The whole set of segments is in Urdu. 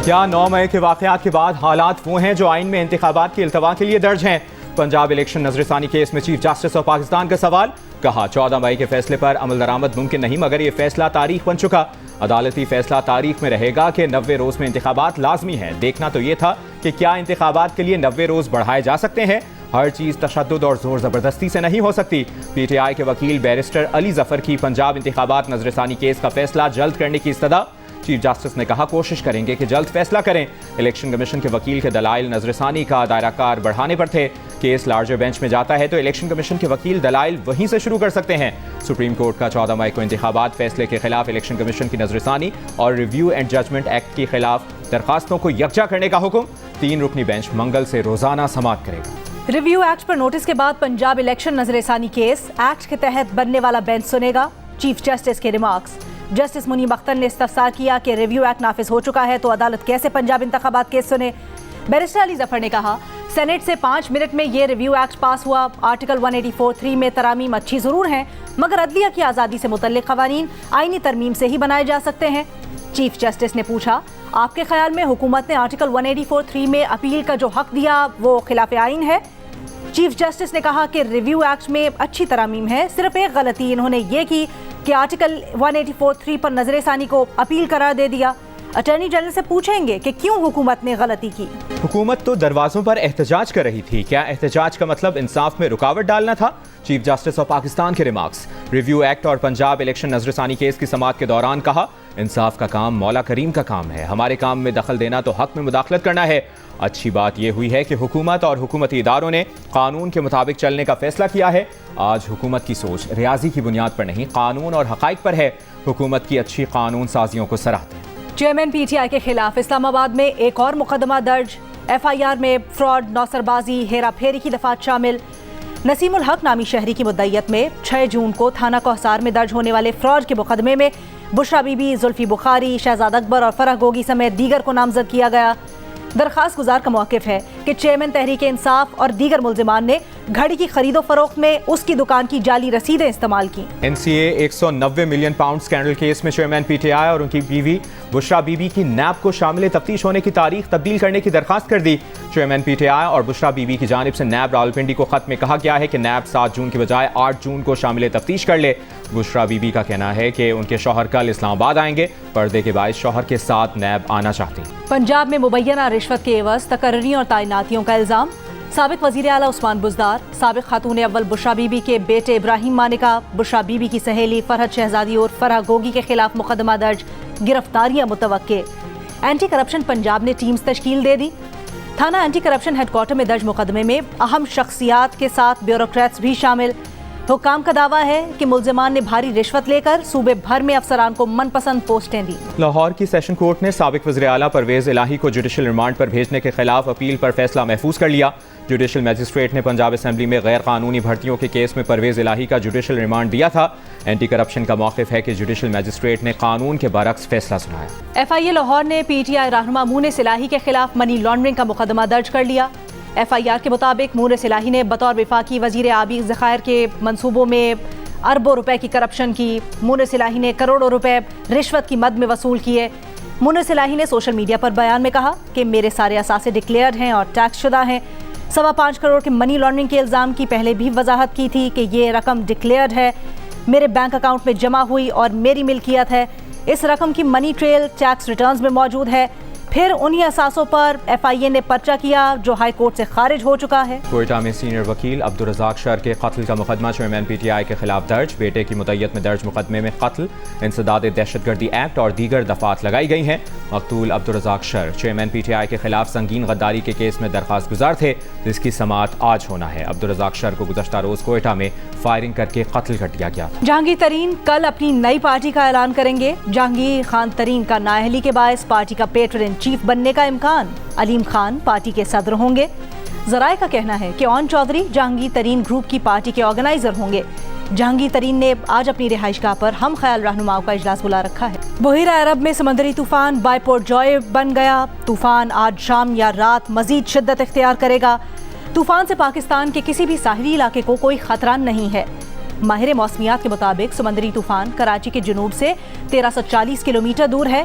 کیا 9 مئی کے واقعات کے بعد حالات وہ ہیں جو آئین میں انتخابات کی التوا کے لیے درج ہیں؟ پنجاب الیکشن نظر ثانی کیس میں چیف جسٹس آف پاکستان کا سوال، کہا 14 مئی کے فیصلے پر عمل درآمد ممکن نہیں مگر یہ فیصلہ تاریخ بن چکا۔ عدالتی فیصلہ تاریخ میں رہے گا کہ 90 روز میں انتخابات لازمی ہیں۔ دیکھنا تو یہ تھا کہ کیا انتخابات کے لیے 90 روز بڑھائے جا سکتے ہیں؟ ہر چیز تشدد اور زور زبردستی سے نہیں ہو سکتی۔ پی ٹی آئی کے وکیل بیرسٹر علی ظفر کی پنجاب انتخابات نظر ثانی کیس کا فیصلہ جلد کرنے کی استدعا۔ چیف جسٹس نے کہا کوشش کریں گے کہ جلد فیصلہ کریں۔ الیکشن کمیشن کے وکیل کے دلائل نظر ثانی کا دائرہ کار بڑھانے پر تھے۔ کیس لارجر بینچ میں جاتا ہے تو الیکشن کمیشن کے وکیل دلائل وہیں سے شروع کر سکتے ہیں۔ سپریم کورٹ کا 14 مئی کو انتخابات فیصلے کے خلاف الیکشن کمیشن کی نظر ثانی اور ریویو اینڈ ججمنٹ ایکٹ کے خلاف درخواستوں کو یکجا کرنے کا حکم۔ 3 رکنی بینچ منگل سے روزانہ سماعت کرے گا۔ ریویو ایکٹ پر نوٹس کے بعد پنجاب الیکشن نظر ثانی کیس ایکٹ کے تحت بننے والا بینچ سنے گا۔ چیف جسٹس کے ریمارکس۔ جسٹس منیب اختر نے استفسار کیا کہ ریویو ایکٹ نافذ ہو چکا ہے تو عدالت کیسے پنجاب انتخابات کیس سنے؟ بیرسٹر علی ظفر نے کہا سینٹ سے 5 منٹ میں یہ ریویو ایکٹ پاس ہوا۔ آرٹیکل 184(3) میں ترامیم اچھی ضرور ہیں مگر عدلیہ کی آزادی سے متعلق قوانین آئینی ترمیم سے ہی بنائے جا سکتے ہیں۔ چیف جسٹس نے پوچھا آپ کے خیال میں حکومت نے آرٹیکل 184(3) میں اپیل کا جو حق دیا وہ خلاف آئین ہے؟ چیف جسٹس نے کہا کہ ریویو ایکٹ میں اچھی ترامیم ہے، صرف ایک غلطی انہوں نے یہ کی کہ آرٹیکل 184(3) پر نظر ثانی کو اپیل قرار دے دیا۔ اٹارنی جنرل سے پوچھیں گے کہ کیوں حکومت نے غلطی کی۔ حکومت تو دروازوں پر احتجاج کر رہی تھی، کیا احتجاج کا مطلب انصاف میں رکاوٹ ڈالنا تھا؟ چیف جسٹس آف پاکستان کے ریمارکس۔ ریویو ایکٹ اور پنجاب الیکشن نظر ثانی کیس کی سماعت کے دوران کہا انصاف کا کام مولا کریم کا کام ہے، ہمارے کام میں دخل دینا تو حق میں مداخلت کرنا ہے۔ اچھی بات یہ ہوئی ہے کہ حکومت اور حکومتی اداروں نے قانون کے مطابق چلنے کا فیصلہ کیا ہے۔ آج حکومت کی سوچ ریاضی کی بنیاد پر نہیں قانون اور حقائق پر ہے۔ حکومت کی اچھی قانون سازیوں کو سراہتے ہیں۔ چیئرمین پی ٹی آئی کے خلاف اسلام آباد میں ایک اور مقدمہ درج۔ ایف آئی آر میں فراڈ، نوسر بازی، ہیرا پھیری کی دفعات شامل۔ نسیم الحق نامی شہری کی مدعیت میں 6 جون کو تھانہ کوہسار میں درج ہونے والے فراڈ کے مقدمے میں بشرا بی بی، زلفی بخاری، شہزاد اکبر اور فرح گوگی سمیت دیگر کو نامزد کیا گیا۔ درخواست گزار کا موقف ہے کہ چیئرمین تحریک انصاف اور دیگر ملزمان نے گھڑی کی خرید و فروخت میں اس کی دکان کی جعلی رسیدیں استعمال کی۔ این سی اے 190 ملین پاؤنڈ اسکینڈل کیس میں چیئرمین پی ٹی آئی اور ان کی بیوی بشرا بی بی کی نیب کو شامل تفتیش ہونے کی تاریخ تبدیل کرنے کی درخواست کر دی۔ چیئرمین پی ٹی آئی اور بشرا بی بی کی جانب سے نیب راولپنڈی کو خط میں کہا گیا ہے کہ نیب 7 جون کی بجائے 8 جون کو شامل تفتیش کر لے۔ بشرا بی بی کا کہنا ہے کہ ان کے شوہر کل اسلام آباد آئیں گے، پردے کے باعث شوہر کے ساتھ نیب آنا چاہتی۔ پنجاب میں مبینہ رشوت کے عوض تقرری اور تعیناتیوں کا الزام۔ سابق وزیر اعلیٰ عثمان بزدار، سابق خاتون اول بشرا بی بی کے بیٹے ابراہیم مانیکا، بشرا بی بی کی سہیلی فرحت شہزادی اور فرح گوگی کے خلاف مقدمہ درج، گرفتاریاں متوقع۔ اینٹی کرپشن پنجاب نے ٹیمز تشکیل دے دی۔ تھانہ اینٹی کرپشن ہیڈ کوارٹر میں درج مقدمے میں اہم شخصیات کے ساتھ بیوروکریٹس بھی شامل۔ حکام کا دعویٰ ہے کہ ملزمان نے بھاری رشوت لے کر صوبے بھر میں افسران کو من پسند پوسٹیں دی۔ لاہور کی سیشن کورٹ نے سابق وزیر اعلیٰ پرویز الہی کو جوڈیشل ریمانڈ پر بھیجنے کے خلاف اپیل پر فیصلہ محفوظ کر لیا۔ جوڈیشل میجسٹریٹ نے پنجاب اسمبلی میں غیر قانونی بھرتیوں کے کیس میں پرویز الہی کا جوڈیشل ریمانڈ دیا تھا۔ اینٹی کرپشن کا موقف ہے کہ جوڈیشل میجسٹریٹ نے قانون کے برعکس فیصلہ سنایا۔ ایف آئی اے لاہور نے پی ٹی آئی رہنما مونس الہی کے خلاف منی لانڈرنگ کا مقدمہ درج کر لیا۔ ایف آئی آر کے مطابق مونس الہی نے بطور وفاقی وزیر آبی ذخائر کے منصوبوں میں اربوں روپے کی کرپشن کی۔ مونس الہی نے کروڑوں روپے رشوت کی مد میں وصول کیے۔ مونس الہی نے سوشل میڈیا پر بیان میں کہا کہ میرے سارے اثاثے ڈکلیئرڈ ہیں اور ٹیکس شدہ ہیں۔ 5.25 کروڑ کے منی لانڈرنگ کے الزام کی پہلے بھی وضاحت کی تھی کہ یہ رقم ڈکلیئرڈ ہے، میرے بینک اکاؤنٹ میں جمع ہوئی اور میری ملکیت ہے۔ اس رقم کی منی ٹریل ٹیکس ریٹرنز میں موجود ہے۔ پھر انہی اثاثوں پر ایف آئی اے نے پرچہ کیا جو ہائی کورٹ سے خارج ہو چکا ہے۔ کوئٹہ میں سینئر وکیل عبدالرزاق شر کے قتل کا مقدمہ چیئرمین پی ٹی آئی کے خلاف درج۔ بیٹے کی مدعیت میں درج مقدمے میں قتل، انسداد دہشت گردی ایکٹ اور دیگر دفعات لگائی گئی ہیں۔ مقتول عبدالرزاق شر چیئرمین پی ٹی آئی کے خلاف سنگین غداری کے کیس میں درخواست گزار تھے جس کی سماعت آج ہونا ہے۔ عبدالرزاق شر کو گزشتہ روز کوئٹہ میں فائرنگ کر کے قتل کر دیا گیا تھا۔ جہانگیر ترین کل اپنی نئی پارٹی کا اعلان کریں گے۔ جہانگیر خان ترین کا نااہلی کے باعث پارٹی کا پیٹرن ان چیف بننے کا امکان۔ علیم خان پارٹی کے صدر ہوں گے۔ ذرائع کا کہنا ہے کہ اون چودھری جہانگیر ترین گروپ کی پارٹی کے آرگنائزر ہوں گے۔ جہانگیر ترین نے آج اپنی رہائش گاہ پر ہم خیال رہنماؤں کا اجلاس بلا رکھا ہے۔ بحیرہ عرب میں سمندری طوفان بائیپورٹ جوائے بن گیا۔ طوفان آج شام یا رات مزید شدت اختیار کرے گا۔ طوفان سے پاکستان کے کسی بھی ساحلی علاقے کو کوئی خطرہ نہیں ہے۔ ماہر موسمیات کے مطابق سمندری طوفان کراچی کے جنوب سے 1340 کلومیٹر دور ہے۔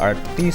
38,